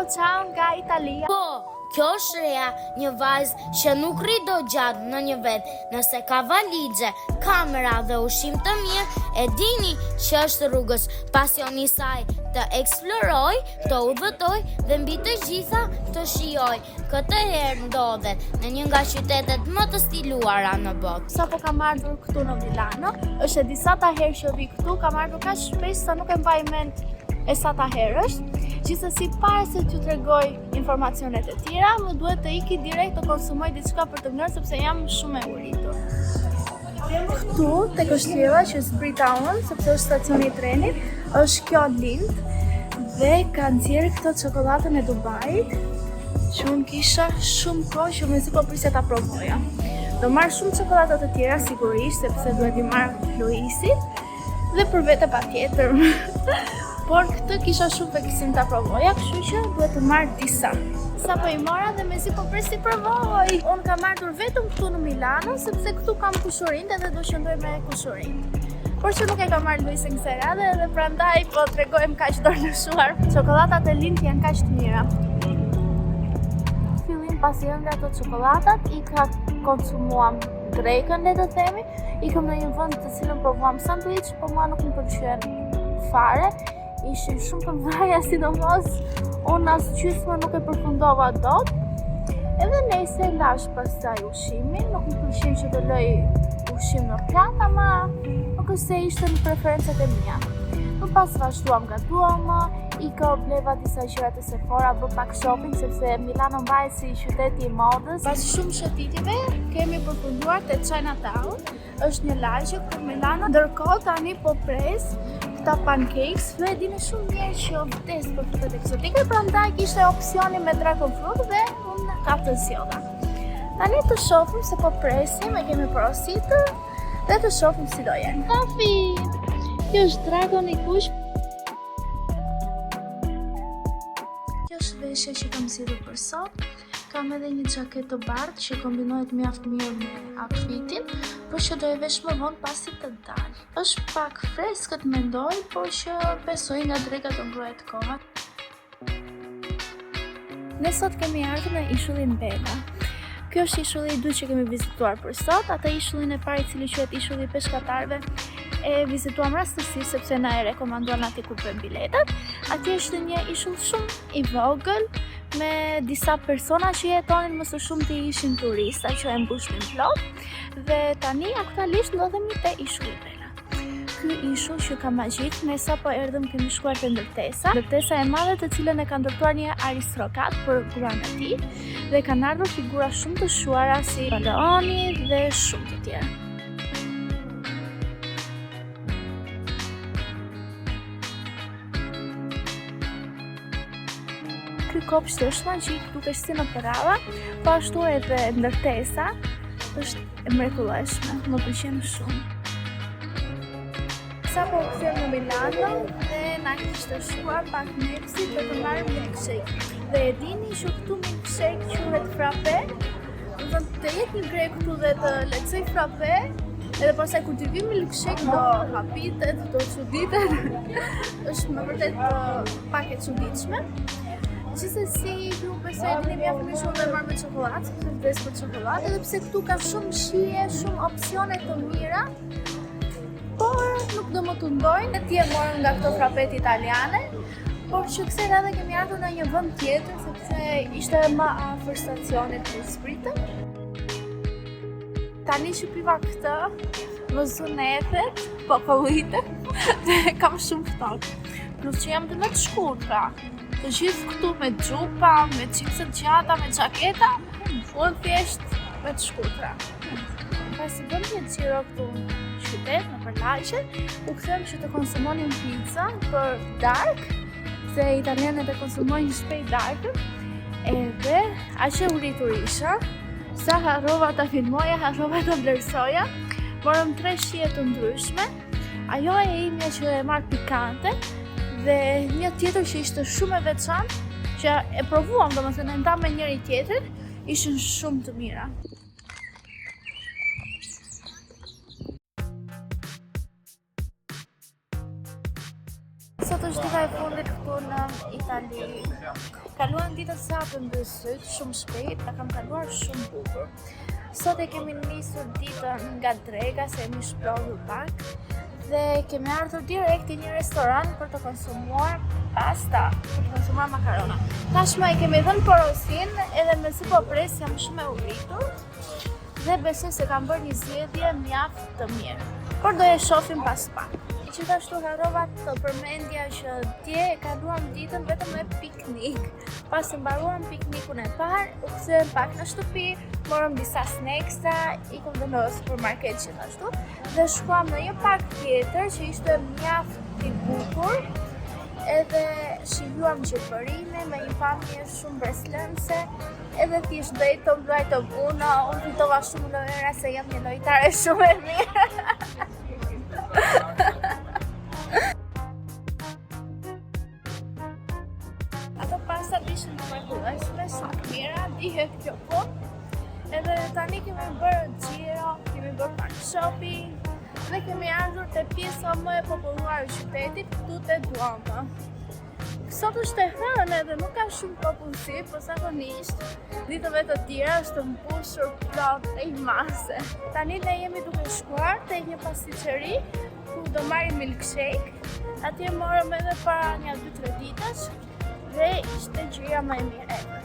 Ciao nga Italia. Po, kjo është reja, një vajzë që nuk rri do gjatë në një vend, nëse ka valizhe, kamera dhe ushqim të mirë, e dini që është rrugës pasioni i saj të eksploroj, të udhëtoj dhe mbi të gjitha të shijoj. Këtë herë ndodhet në një nga qytetet më të stiluara në botë. Sapo kam ardhur këtu në Milano, është e disa ta herë që vi këtu, kam ardhur kaq shpesh sa nuk e mbaj mend e sa ta herë është. Gjithsesi, para se t'ju tregoj informacionet e tjera, më duhet të iki direkt të konsumoj diçka për të ngrënë sepse jam shumë e uritur. Këtu tek Shtira që zbrita unë, sepse është stacioni i trenit, është kjo Lind dhe ka nxjerrë këtë çokoladën e Dubait, që unë kisha shumë kohë që mezi po prisja ta provoja. Do marr shumë çokolada të tjera sigurisht, sepse duhet i marr Luisit dhe për vete patjetër. Por këtë kisha shumë veksim ta provoja, kështu që duhet të marr disa. Sapo i mora dhe mezi po pres ti provoj. Unë kam ardhur vetëm këtu në Milano, sepse këtu kam kushurinë dhe do qëndroj me kushurinë. Por që nuk e kam marrë Luisin kësaj radhe dhe prandaj po tregojmë kaq dorëlshuar. Çokoladat e Lind janë kaq të mira. Fillim pasi ëndra ato çokoladat, i ka konsumuam drekën, le të themi, ikëm në një vend të cilën provuam sanduiç, por mua nuk më pëlqen fare. Ishin shumë të mëdha, sidomos unë as gjysmë nuk e përfundova dot. Edhe nëse lash pastaj ushimin, nuk më pëlqen që të loj ushqim në plat, ama nuk është se ishte në preferencat e mia. Më pas vazhduam gatuam, ika bleva disa gjëra te Sephora, bë pak shopping sepse Milano mbahet si qyteti i modës. Pas shumë shëtitjeve kemi përfunduar te Chinatown. Është një lagje këtu në Milano, ndërkohë tani po pres këta pancakes, dhe e dini shumë mirë që vdes për frutat eksotike, prandaj kishte opsioni me dragon fruit dhe unë ka të zgjodha. Tani të shohim se po presim, e kemi porositur dhe të shohim si do jenë. Kafi! Kjo është dragon i kuq. Kjo është veshja që kam zgjedhur për sot. Kam edhe një xhaketë të bardhë që kombinohet mjaft mirë me outfitin, por që do e vesh më vonë pasi të dal. Është pak freskët mendoj, por që besoj nga dreka të ngruhet koha. Ne sot kemi ardhur në ishullin Bela. Kjo është ishulli i dytë që kemi vizituar për sot, atë ishullin e parë i cili quhet ishulli i peshkatarëve e vizituam rastësisht sepse na e rekomanduan aty ku bëjmë biletat. Atje është një ishull shumë i vogël, me disa persona që jetonin, më së shumti ishin turista që e mbushnin plot, dhe tani aktualisht ndodhemi te ishulli Bela. Ky ishull që ka magjik, ne sapo erdhëm kemi shkuar te ndërtesa e madhe të cilën e ka ndërtuar një aristokraт për gruan e tij, dhe kanë ardhur figura shumë të shuara si Napoleoni dhe shumë të tjerë. Ky kopsht është magjik, duke si në Prava, po ashtu edhe ndërtesa është e mrekullueshme, më pëlqen shumë. Sapo u kthem në Milano dhe na kishte shkuar pak Nepsi për të marrë milkshake. Dhe e dini që këtu milkshake quhet frappe, do të jetë një grek këtu dhe të leccoj frappe, edhe pastaj kur t'i vi milkshake do hapitet, do çuditet. Është më vërtet pak e çuditshme. Gjithsesi, ju besoj e dini mjaft më shumë dhe marrë me çokoladë, sepse vdes për çokoladë, edhe pse këtu ka shumë shije, shumë opsione të mira, por nuk do më tundojnë. Ti e morëm nga këto frapet italiane, por që kësaj radhe kemi ardhur në një vend tjetër, sepse ishte më afër stacionit ku zbritëm. Tani që piva këtë, më zunetet, po kollitet, dhe kam shumë ftohtë. Plus që jam dhe më të shkurtra. Të gjithë këtu me xhupa, me çipse të gjata, me xhaketa, unë thjesht me të shkurtra. Pasi bëm një xhiro këtu në qytet, në përlagje, u kthem që të konsumonim pizza për dark, se italianët e konsumojnë shpejt darkën, edhe aq e uritur isha, sa harrova ta filmoja, harrova ta vlerësoja. Morëm 3 shije të ndryshme, ajo e imja që e marr pikante, dhe një tjetër që ishte shumë e veçantë, që e provuam, domethënë e ndam me njëri tjetër, ishin shumë të mira. Sot është dita e fundit këtu në Itali. Kaluan ditët sa të ndërsyt, shumë shpejt, ta kam kaluar shumë bukur. Sot e kemi nisur ditën nga drega, se jemi shprodhur pak, dhe kemi ardhur direkt në një restoran për të konsumuar pasta, për të konsumuar makarona. Tashmë e kemi dhënë porosin, edhe me si po pres jam shumë e uritur, dhe besoj se kam bërë një zgjedhje mjaft të mirë. Por do e shohim pas pak. Gjithashtu harrova të përmendja që dje e kaluam ditën vetëm me piknik. Pas të mbaruam piknikun e parë, u kthyem pak në shtëpi, morëm disa snacksa, ikëm dhe në supermarket gjithashtu, dhe shkuam në një park tjetër që ishte mjaft i bukur, edhe shijuam gjepërime me një pamje shumë breslënse, edhe thjesht dojtëm luajtëm uno, unë fitova shumë lojëra se jam një lojtare shumë e mirë. Ato pastat ishin të mrekullueshme, shumë të mira, dihet kjo punë. Edhe tani kemi bërë xhiro, kemi bërë pak shopping dhe kemi ardhur te pjesa më e populluar e qytetit, këtu te Duomo. Sot është e hënë edhe nuk ka shumë popullsi, por zakonisht ditëve të tjera është mbushur plot e mase. Tani ne jemi duke shkuar te një pasticeri ku do marrim milkshake. Atje morëm edhe para një 2-3 ditësh dhe ishte gjëja më e mirë ever.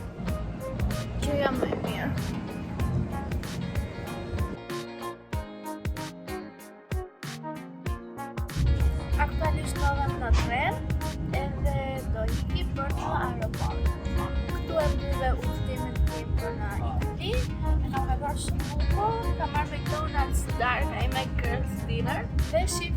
Gjëja më e mirë. Aktualisht ndodhem në tren edhe do iki për në aeroport. Këtu e mbyllë udhëtimin tim për në Itali, e kam kaluar shumë bukur, kam marrë McDonald's darkë, me girls dinner, dhe shi